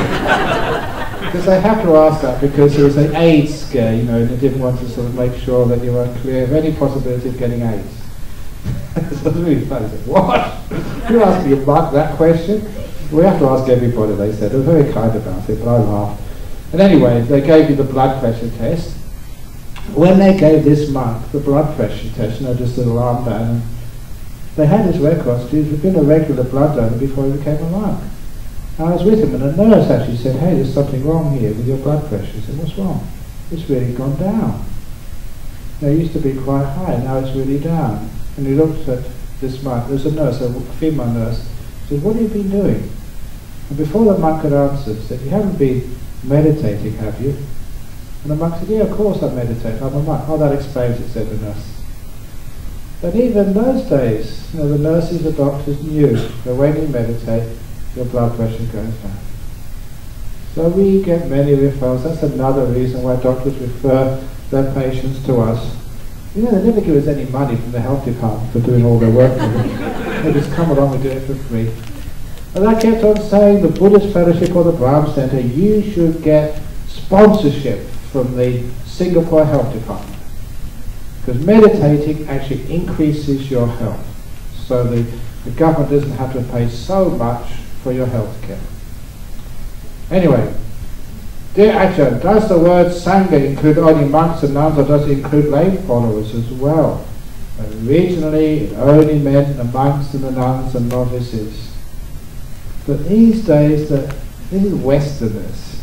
Because they have to ask that because there was an AIDS scare, and they didn't want to sort of make sure that you were clear of any possibility of getting AIDS. So it was really funny. I said, what? You're asking a monk that question? We have to ask everybody, they said. They were very kind about it, but I laughed. And anyway, they gave you the blood pressure test. When they gave this monk the blood pressure test, just a little armband, they had his records. He had been a regular blood donor before he became a monk. And I was with him, and a nurse actually said, hey, there's something wrong here with your blood pressure. He said, what's wrong? It's really gone down. It used to be quite high, now it's really down. And he looked at this monk, there's a nurse, a female nurse, said, what have you been doing? And before the monk could answer, he said, you haven't been meditating, have you? And the monk said, yeah, of course I meditate, I'm a monk. Oh, that explains it, said the nurse. But even in those days, the nurses, the doctors knew that when you meditate, your blood pressure goes down. So we get many referrals. That's another reason why doctors refer their patients to us. They never give us any money from the health department for doing all their work for them. They just come along and do it for free. And I kept on saying, the Buddhist Fellowship or the Brahm Center, you should get sponsorship from the Singapore Health Department. Because meditating actually increases your health. So the government doesn't have to pay so much for your health care. Anyway, dear Ajahn, does the word Sangha include only monks and nuns, or does it include lay followers as well? Originally, it only meant the monks and the nuns and novices. But these days, this is Westerners.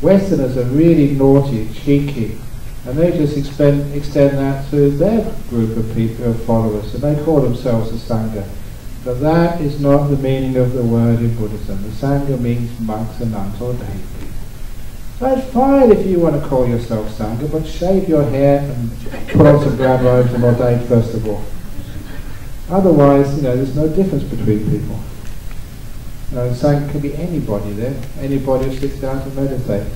Westerners are really naughty, cheeky, and they just extend that to their group of people, of followers, and they call themselves a Sangha. But that is not the meaning of the word in Buddhism. The Sangha means monks and nuns, ordained people. So it's fine if you want to call yourself Sangha, but shave your hair and put on some brown robes and ordain first of all. Otherwise, there's no difference between people. Sangha can be anybody there, anybody who sits down to meditate.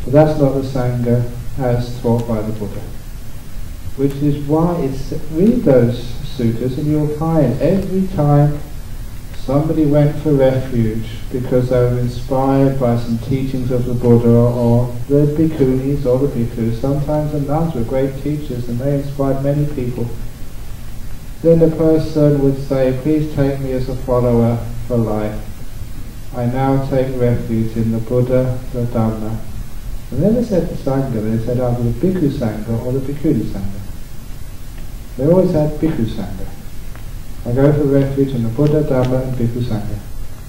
But that's not the Sangha as taught by the Buddha. Which is why read those suttas and you'll find every time somebody went for refuge because they were inspired by some teachings of the Buddha or the bhikkhunis or the bhikkhus. Sometimes the nuns were great teachers and they inspired many people. Then the person would say, please take me as a follower for life. I now take refuge in the Buddha, the Dhamma. And then they said the Sangha, they said either the Bhikkhu Sangha or the Bhikkhuni Sangha. They always had Bhikkhu Sangha. I go for refuge in the Buddha, Dhamma and Bhikkhu Sangha.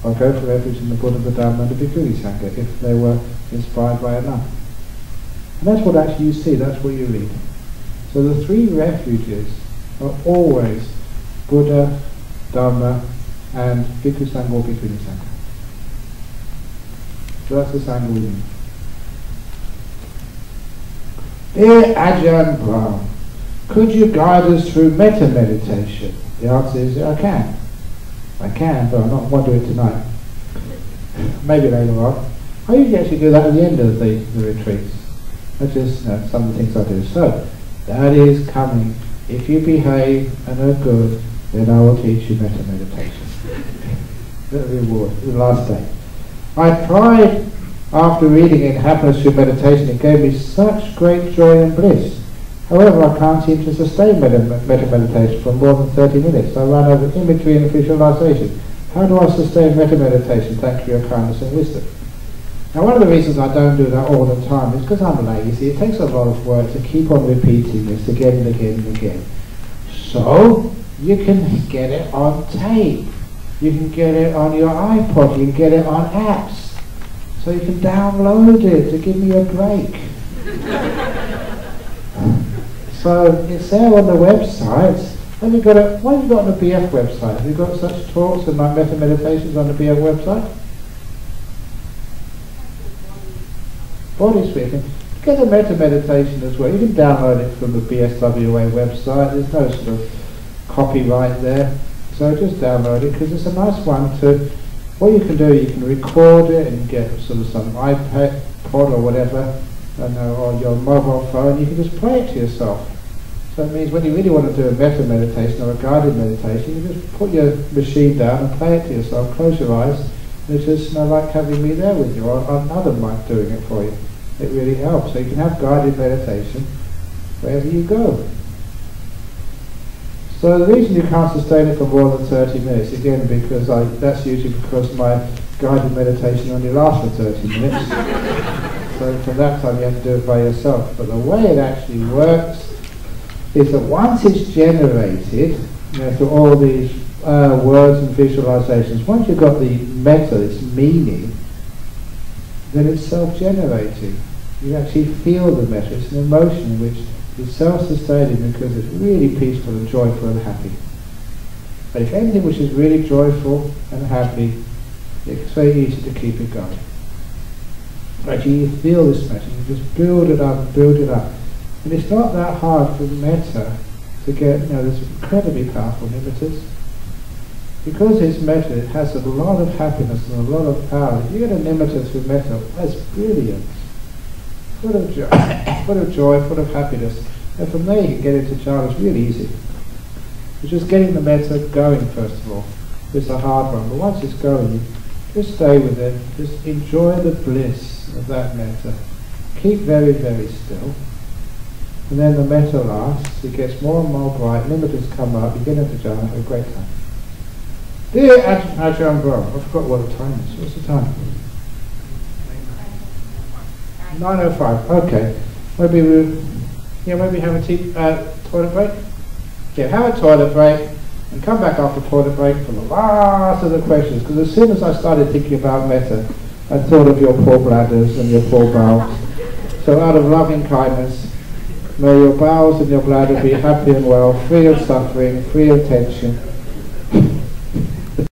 I go for refuge in the Buddha, the Dhamma and the Bhikkhuni Sangha if they were inspired by a nun. And that's what actually you see, that's what you read. So the three refuges are always Buddha, Dhamma and Bhikkhu Sangha or Bhikkhuni Sangha. So that's the Sangha we need. Dear Ajahn Brahm, could you guide us through metta meditation? The answer is, I can. I can, but I'm not going to do it tonight. Maybe later on. I usually actually do that at the end of the retreats. That's just some of the things I do. So, that is coming. If you behave and are good, then I will teach you metta meditation. The reward, the last day. I tried after reading in Happiness Through Meditation, it gave me such great joy and bliss. However, I can't seem to sustain metta meditation for more than 30 minutes. I run over imagery and visualization. How do I sustain metta meditation? Thank you for your kindness and wisdom. Now, one of the reasons I don't do that all the time is because I'm lazy. It takes a lot of work to keep on repeating this again and again and again. So, you can get it on tape. You can get it on your iPod. You can get it on apps. So you can download it to give me a break. So it's there on the website. Have you got it? Why have you got on the BF website? Have you got such talks and like metta meditations on the BF website? Body speaking. Get a metta meditation as well. You can download it from the BSWA website. There's no sort of copyright there. So just download it because it's a nice one to. What you can do, you can record it and get sort of some iPad or whatever, or your mobile phone. You can just play it to yourself. So it means when you really want to do a metta meditation or a guided meditation, you just put your machine down and play it to yourself. Close your eyes. And it's just like having me there with you, or another mic doing it for you. It really helps. So you can have guided meditation wherever you go. So the reason you can't sustain it for more than 30 minutes, again, because that's usually because my guided meditation only lasts for 30 minutes. So from that time you have to do it by yourself. But the way it actually works is that once it's generated, through all these words and visualizations, once you've got the metta, its meaning, then it's self-generating. You actually feel the metta. It's an emotion which is self-sustaining because it's really peaceful and joyful and happy. But if anything which is really joyful and happy, it's very easy to keep it going. But you feel this metta, you just build it up and build it up. And it's not that hard for metta to get, there's incredibly powerful nimittas. Because it's metta, it has a lot of happiness and a lot of power. If you get a nimitta through metta, that's brilliant. Full of joy, full of joy, full of happiness. And from there you can get into jhana. It's really easy. It's just getting the metta going first of all. It's a hard one, but once it's going, just stay with it. Just enjoy the bliss of that metta. Keep very, very still. And then the metta lasts. It gets more and more bright. Nimittas come up. You get into jhana. Have a great time. Dear Ajahn Brahm, I forgot what the time is. What's the time? 9:05. Okay. Maybe maybe have a toilet break. Yeah, have a toilet break and come back after toilet break for the last of the questions. Because as soon as I started thinking about metta, I thought of your poor bladders and your poor bowels. So out of loving kindness, may your bowels and your bladder be happy and well, free of suffering, free of tension.